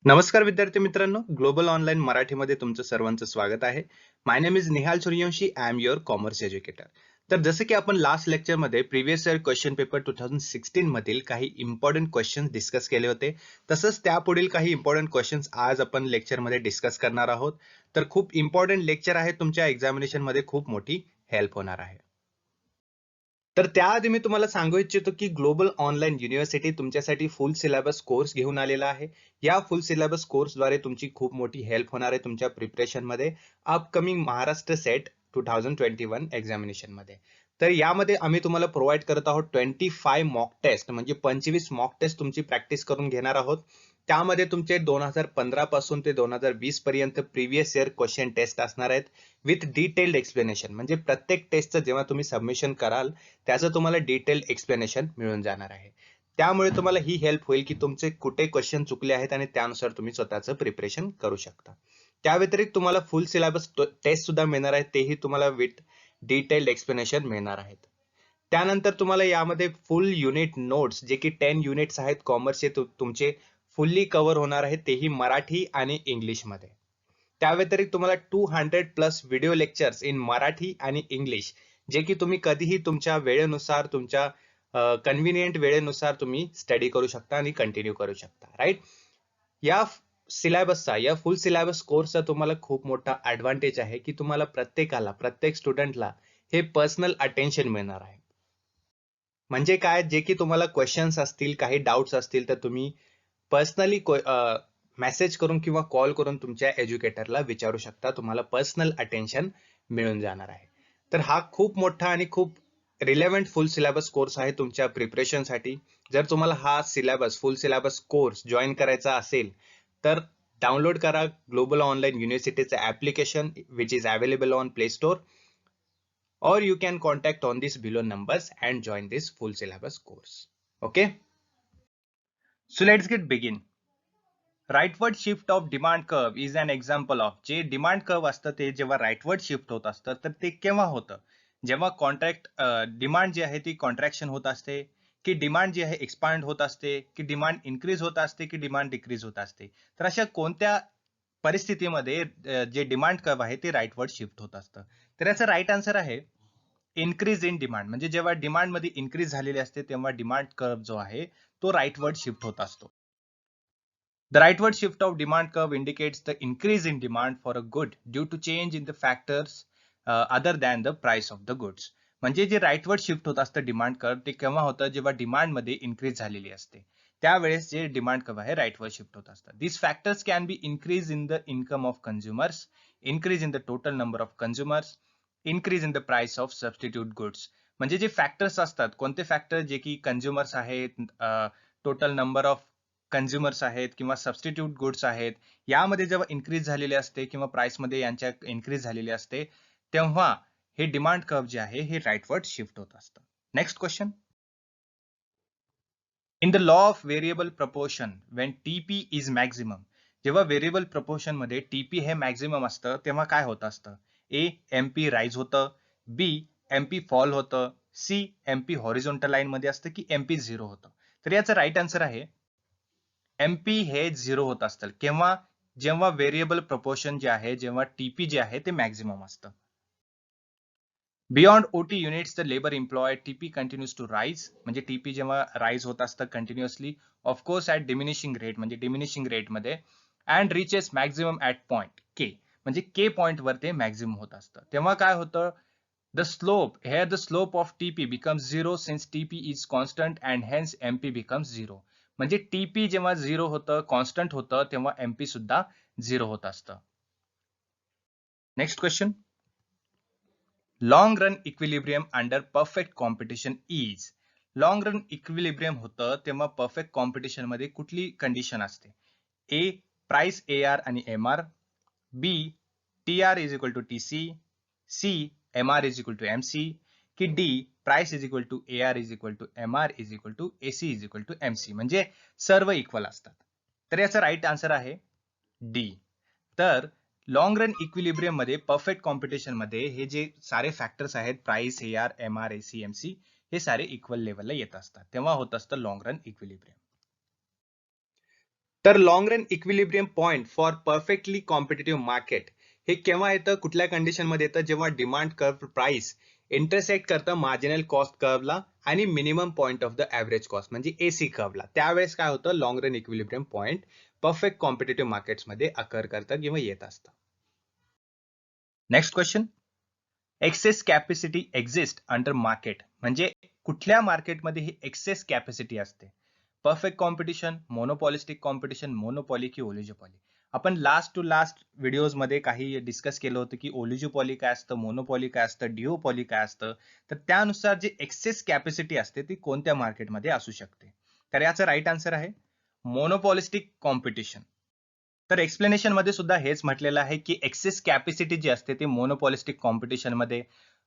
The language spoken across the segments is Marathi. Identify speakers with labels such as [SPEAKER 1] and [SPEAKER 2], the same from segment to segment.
[SPEAKER 1] नमस्कार विद्यार्थी मित्रांनो, ग्लोबल ऑनलाईन मराठीमध्ये तुमचं सर्वांचं स्वागत आहे. My name is Nihal Suryavanshi. I am your commerce educator. तर जसं की आपण लास्ट लेक्चरमध्ये प्रिव्हियस इयर क्वेश्चन पेपर 2016 मधील काही इम्पॉर्टंट क्वेश्चन्स डिस्कस केले होते, तसंच त्यापुढील काही इम्पॉर्टंट क्वेश्चन्स आज आपण लेक्चरमध्ये डिस्कस करणार आहोत. तर खूप इम्पॉर्टंट लेक्चर आहे, तुमच्या एक्झामिनेशनमध्ये खूप मोठी हेल्प होणार आहे. तर त्याआधी मी तुम्हाला सांगू इच्छितो की ग्लोबल ऑनलाईन युनिव्हर्सिटी तुमच्यासाठी फुल सिलेबस कोर्स घेऊन आलेला आहे. या फुल सिलेबस कोर्सद्वारे तुमची खूप मोठी हेल्प होणार आहे तुमच्या प्रिपरेशनमध्ये अपकमिंग महाराष्ट्र सेट 2021 एक्झामिनेशनमध्ये. तर यामध्ये आम्ही तुम्हाला प्रोव्हाइड करत आहोत 25 मॉक टेस्ट, म्हणजे 25 मॉक टेस्ट तुमची प्रॅक्टिस करून घेणार आहोत. त्यामध्ये तुमचे 2015 पासून ते 2020 पर्यंत प्रिव्हियस इयर क्वेश्चन टेस्ट असणार आहेत विथ डिटेल्ड एक्सप्लेनेशन. म्हणजे प्रत्येक टेस्टचं जेव्हा तुम्ही सबमिशन कराल त्याचं तुम्हाला डिटेल एक्सप्लेनेशन मिळून जाणार आहे. त्यामुळे तुम्हाला ही हेल्प होईल की तुमचे कुठे क्वेश्चन चुकले आहेत आणि त्यानुसार तुम्ही स्वतःचं प्रिपरेशन करू शकता. त्या व्यतिरिक्त तुम्हाला फुल सिलेबस टेस्ट सुद्धा मिळणार आहे, तेही तुम्हाला विथ डिटेल्ड एक्सप्लेनेशन मिळणार आहेत. त्यानंतर तुम्हाला यामध्ये फुल युनिट नोट्स, जे की 10 युनिट्स आहेत कॉमर्सचे, तुमचे फुल्ली कव्हर होणार आहेत, तेही मराठी आणि इंग्लिशमध्ये. त्या व्यतिरिक्त तुम्हाला 200 plus video lectures in Marathi आणि इंग्लिश, जे की तुम्ही कधीही तुमच्या वेळेनुसार, तुमच्या कन्व्हिनियंट वेळेनुसार तुम्ही स्टडी करू शकता आणि कंटिन्यू करू शकता, राईट. या सिलेबसचा, या फुल सिलेबस कोर्सचा तुम्हाला खूप मोठा ऍडव्हान्टेज आहे की तुम्हाला प्रत्येकाला, प्रत्येक स्टुडंटला हे पर्सनल अटेन्शन मिळणार आहे. म्हणजे काय, जे की तुम्हाला क्वेश्चन्स असतील, काही डाउट्स असतील, तर तुम्ही पर्सनली मेसेज करून किंवा कॉल करून तुमच्या एज्युकेटरला विचारू शकता. तुम्हाला पर्सनल अटेन्शन मिळून जाणार आहे. तर हा खूप मोठा आणि खूप रिलेव्हंट फुल सिलेबस कोर्स आहे तुमच्या प्रिपरेशनसाठी. जर तुम्हाला हा syllabus, full syllabus course join करायचा असेल तर डाउनलोड करा ग्लोबल ऑनलाईन युनिव्हर्सिटीचं application, which is available on Play Store, or you can contact on these below numbers and join this full syllabus course. Okay, so let's get begin. Rightward shift of demand curve is an example of, जे डिमांड कर्व असतं ते जेव्हा राईटवर्ड शिफ्ट होत असतं तर ते केव्हा होतं, जेव्हा कॉन्ट्रॅक्ट डिमांड जी आहे ती कॉन्ट्रॅक्शन होत असते, की डिमांड जी आहे एक्सपांड होत असते, की डिमांड इन्क्रीज होत असते, की डिमांड डिक्रीज होत असते. तर अशा कोणत्या परिस्थितीमध्ये जे डिमांड कर्व आहे ते राईटवर्ड शिफ्ट होत असतं. तर याचं राईट आन्सर आहे इन्क्रीज इन डिमांड. म्हणजे जेव्हा डिमांड मध्ये इन्क्रीज झालेली असते तेव्हा डिमांड कर्व जो आहे तो राईटवर्ड शिफ्ट होत असतो. The rightward shift of demand curve indicates the increase in demand for a good due to change in the factors other than the price of the goods. म्हणजे जे राईटवर्ड शिफ्ट होत असतं डिमांड कर्व, ते केव्हा होतं, जेव्हा डिमांड मध्ये इन्क्रीज झालेली असते त्यावेळेस जे डिमांड कर्व आहे राईटवर्ड शिफ्ट होत असतं. These factors can be increase in the income of consumers, increase in the total number of consumers, increase in the price of substitute goods. म्हणजे जे फॅक्टर्स असतात, कोणते फॅक्टर, जे की कंझ्युमर्स आहेत, टोटल नंबर ऑफ कन्झ्युमर्स आहेत किंवा सबस्टिट्यूट गुड्स आहेत, यामध्ये जेव्हा इन्क्रीज झालेले असते किंवा प्राइस मध्ये यांच्या इन्क्रीज झालेली असते तेव्हा हे डिमांड कर्व जे आहे हे राईटवर्ड शिफ्ट होत असतं. Next question. In the law of variable proportion when TP is maximum, जेव्हा व्हेरिएबल प्रपोर्शन मध्ये टीपी हे मॅक्झिमम असतं तेव्हा काय होत असतं? ए, एमपी राईज होतं, बी, एमपी फॉल होतं, सी, एमपी हॉरिझॉन्टल लाईन मध्ये असतं, की एमपी झिरो होतं. तर याचं राईट आन्सर आहे एमपी हे झिरो होत असतं केव्हा, जेव्हा व्हेरिएबल प्रपोर्शन जे आहे, जेव्हा टीपी जे आहे ते मॅक्झिमम असतं. Beyond OT units the labour employed TP continues to rise, म्हणजे टीपी जेव्हा राईज होत असतं continuously, of course at diminishing rate, म्हणजे डिमिनिशिंग रेट मध्ये, and reaches maximum at point K, म्हणजे के पॉइंट वर ते मॅक्झिमम होत असतं. तेव्हा काय होतं, the slope here, the slope of TP becomes zero since TP is constant and hence MP becomes zero. म्हणजे TP जेव्हा झिरो होतं, कॉन्स्टंट होतं, तेव्हा MP सुद्धा झिरो होत असतं. Next question. Long run equilibrium under perfect competition is, long run equilibrium होतं तेव्हा परफेक्ट कॉम्पिटिशन मध्ये कुठली कंडिशन असते? ए, प्राइस AR आणि MR, B, TR is equal to TC, C, MR is equal to MC, की D, price is equal to AR is equal to MR is equal to AC is equal to MC, म्हणजे सर्व इक्वल असतात. तर याचा राईट आन्सर आहे डी. तर लॉंग रन इक्विलिब्रियम मध्ये, परफेक्ट कॉम्पिटिशन मध्ये, हे जे सारे फॅक्टर्स आहेत, price, AR, MR, AC, MC, हे सारे इक्वल लेवलला येत असतात, तेव्हा होत असतं लॉंग रन इक्विलिब्रियम. तर long run equilibrium point for perfectly competitive market हे केव्हा येतं, कुठल्या कंडिशन मध्ये येतं, जेव्हा डिमांड कर्व प्राइस इंटरसेक्ट करतं मार्जिनल कॉस्ट कर्वला आणि minimum point of the average cost म्हणजे एसी कर्वला. त्यावेळेस काय होतं, long run equilibrium point perfect competitive markets मध्ये अकर करतं किंवा येत असतं. Next question, excess capacity exist under market म्हणजे कुठल्या मार्केटमध्ये ही एक्सेस कॅपॅसिटी असते. Perfect competition, monopolistic competition, monopoly की ओलिगोपॉली. आपण लास्ट टू लास्ट व्हिडिओज मध्ये काही डिस्कस केलं होतं की ओलिगोपॉली काय असतं, मोनोपॉली काय असतं, डिओपॉली काय असतं. तर त्यानुसार जी एक्सेस कॅपॅसिटी असते ती कोणत्या मार्केटमध्ये असू शकते. तर याचं राईट आन्सर आहे मोनोपॉलिस्टिक कॉम्पिटिशन. तर एक्सप्लेनेशन मध्ये सुद्धा हेच म्हटलेलं आहे की एक्सेस कॅपॅसिटी जी असते ती मोनोपॉलिस्टिक कॉम्पिटिशन मध्ये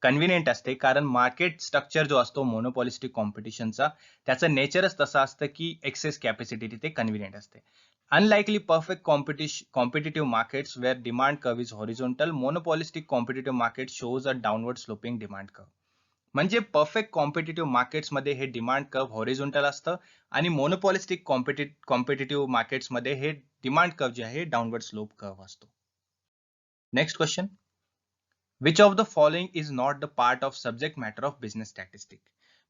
[SPEAKER 1] कन्व्हिनियंट असते, कारण मार्केट स्ट्रक्चर जो असतो मोनोपॉलिस्टिक कॉम्पिटिशनचा त्याचं नेचरच तसं असतं की एक्सेस कॅपॅसिटी तिथे कन्व्हिनियंट असते. Unlikely perfect competitive markets where demand curve is horizontal, monopolistic competitive market shows a downward sloping demand curve. म्हणजे परफेक्ट कॉम्पिटिटिव्ह मार्केट्स मध्ये हे डिमांड कर्व हॉरिझॉन्टल असतं आणि मोनोपॉलिस्टिक कॉम्पिटिटिव्ह मार्केट्स मध्ये हे डिमांड कर्व जे आहे डाउनवर्ड स्लोप कर्व असतो. Next question, which of the following is not the part of subject matter of business statistic.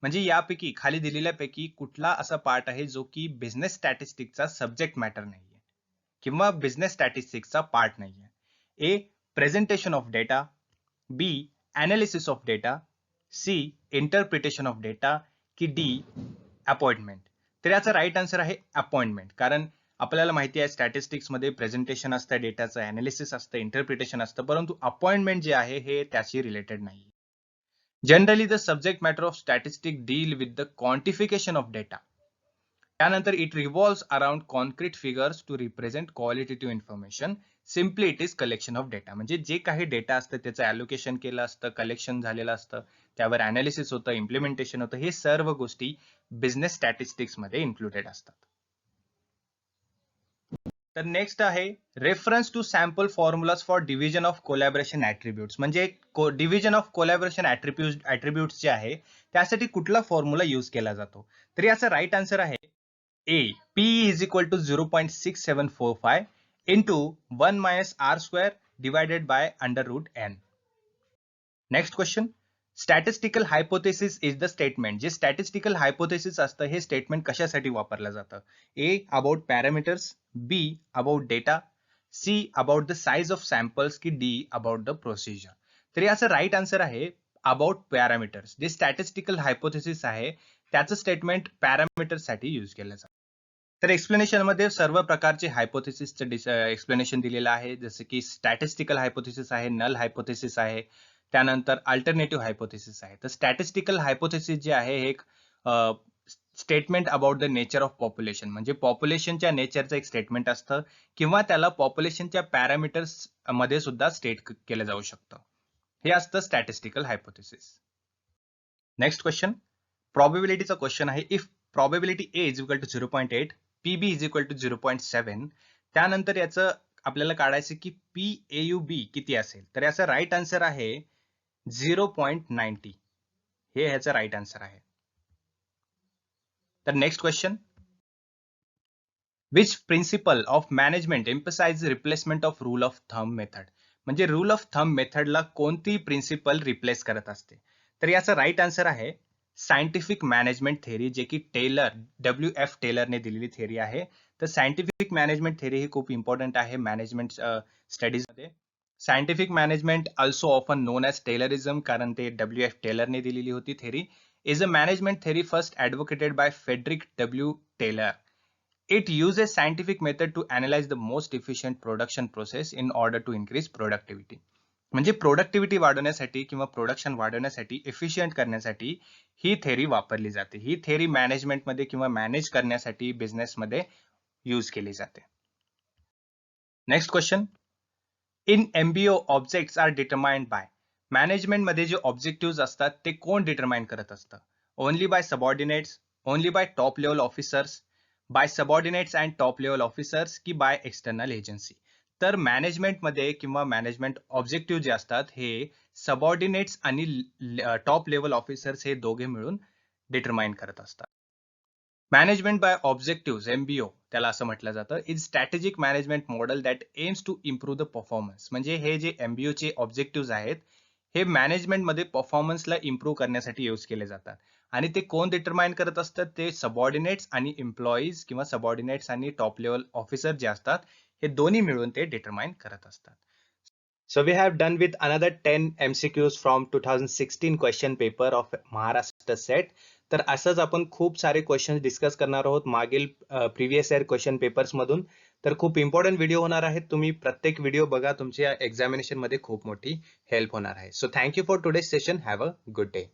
[SPEAKER 1] म्हणजे यापैकी खाली दिलेल्यापैकी कुठला असा पार्ट आहे जो की बिझनेस स्टॅटिस्टिकचा सब्जेक्ट मॅटर नाहीये किंवा बिझनेस स्टॅटिस्टिक्सचा पार्ट नाहीये. A, presentation of data, B, analysis of data, C, interpretation of data की डी, अपॉइंटमेंट. तर याचा राईट आन्सर आहे अपॉइंटमेंट, कारण आपल्याला माहिती आहे स्टॅटिस्टिक्स मध्ये प्रेझेंटेशन असतं, डेटाचं अनालिसिस असतं, इंटरप्रिटेशन असतं, परंतु अपॉइंटमेंट जे आहे हे त्याशी रिलेटेड नाही. Generally the subject matter of statistic deal with the quantification of data. त्यानंतर it revolves around concrete figures to represent qualitative information. Simply it is collection of data. म्हणजे जे काही डेटा असतं त्याचं ॲलोकेशन केलं असतं, कलेक्शन झालेलं असतं, त्यावर अनालिसिस होतं, इम्प्लिमेंटेशन होतं, हे सर्व गोष्टी बिझनेस स्टॅटिस्टिक्स मध्ये इन्क्लुडेड असतात. तर नेक्स्ट आहे reference to sample formulas for division of collaboration attributes. म्हणजे डिव्हिजन ऑफ कोलॅबरेशन ऍट्रिब्यूट्स जे आहे त्यासाठी कुठला फॉर्म्युला यूज केला जातो. तर याचा राईट आन्सर आहे A, P is equal to 0.6745 into 1 minus R square divided by under root N. Next question, statistical hypothesis is the statement. जे स्टॅटिस्टिकल हायपोथेसिस असतं हे स्टेटमेंट कशासाठी वापरलं जातं. A, about parameters, B, about data, C, about the size of samples की डी, अबाउट द प्रोसिजर. तर याचं राईट आन्सर आहे अबाउट पॅरामीटर्स. जे स्टॅटिस्टिकल हायपोथेसिस आहे त्याचं स्टेटमेंट पॅरामीटर्स साठी यूज केलं जातं. तर एक्सप्लेनेशन मध्ये सर्व प्रकारचे हायपोथेसिसचं एक्सप्लेनेशन दिलेलं आहे, जसे की स्टॅटिस्टिकल हायपोथेसिस आहे, नल हायपोथेसिस आहे, त्यानंतर अल्टरनेटिव्ह हायपोथेसिस आहे. तर स्टॅटिस्टिकल हायपोथेसिस जे आहे हे एक statement about the nature of population, म्हणजे पॉप्युलेशनच्या नेचरचं एक स्टेटमेंट असतं किंवा त्याला पॉप्युलेशनच्या पॅरामीटर्स मध्ये सुद्धा स्टेट केलं जाऊ शकतं. हे असतं स्टॅटिस्टिकल हायपोथेसिस. नेक्स्ट क्वेश्चन, प्रॉबेबिलिटीचा क्वेश्चन आहे. If probability A is equal to 0.8, P B is equal to 0.7, त्यानंतर याचं आपल्याला काढायचं की पी ए यू बी किती असेल. तर याचा राईट आन्सर आहे 0.90. हे ह्याचं राईट आन्सर आहे. तर next question, which principle of management emphasise replacement of rule of thumb method. म्हणजे रूल ऑफ थंब मेथडला कोणती प्रिन्सिपल रिप्लेस करत असते. तर याचा राईट आन्सर आहे सायंटिफिक मॅनेजमेंट थेअरी, जे की टेलर, WF टेलरने दिलेली थेअरी आहे. तर सायंटिफिक मॅनेजमेंट थेअरी ही खूप इम्पॉर्टंट आहे मॅनेजमेंट स्टडीज मध्ये. Scientific management also often known as Taylorism, कारण ते WF टेलरने दिलेली होती theory, is a management theory first advocated by Frederick W Taylor. It uses scientific method to analyze the most efficient production process in order to increase productivity. म्हणजे प्रोडक्टिव्हिटी वाढवण्यासाठी किंवा प्रोडक्शन वाढवण्यासाठी, एफिशियंट करण्यासाठी ही थेअरी वापरली जाते. ही थेअरी मॅनेजमेंटमध्ये किंवा मॅनेज करण्यासाठी बिझनेसमध्ये यूज केली जाते. Next question, in MBO objects are determined by. मॅनेजमेंटमध्ये जे ऑब्जेक्टिव्ह असतात ते कोण डिटरमाइन करत असतं. Only by subordinates, only by top level officers, by subordinates and top level officers की बाय एक्सटर्नल एजन्सी. तर मॅनेजमेंटमध्ये किंवा मॅनेजमेंट ऑब्जेक्टिव्ह जे असतात हे सबऑर्डिनेट्स आणि टॉप लेवल ऑफिसर्स हे दोघे मिळून डिटरमाइन करत असतात. मॅनेजमेंट बाय ऑब्जेक्टिव्ह MBO त्याला असं म्हटलं जातं is strategic management model that aims to improve the performance. म्हणजे हे जे MBO चे ऑब्जेक्टिव्ह आहेत हे मॅनेजमेंटमध्ये परफॉर्मन्सला इम्प्रूव्ह करण्यासाठी यूज केले जातात. आणि ते कोण डिटरमाइन करत असतात, ते सबऑर्डिनेट्स आणि एम्प्लॉईज किंवा सबऑर्डिनेट्स आणि टॉप लेवल ऑफिसर जे असतात हे दोन्ही मिळून ते डिटरमाइन करत असतात. So we have done with another 10 MCQs from 2016 question paper of Maharashtra set. तर असंच आपण खूप सारे क्वेश्चन डिस्कस करणार आहोत मागील प्रिव्हियस इयर क्वेश्चन पेपर्स मधून. तर खूप इम्पॉर्टंट व्हिडिओ होणार आहेत. तुम्ही प्रत्येक व्हिडिओ बघा, तुमच्या एक्झामिनेशन मध्ये खूप मोठी हेल्प होणार आहे. So thank you for today's session. Have a good day.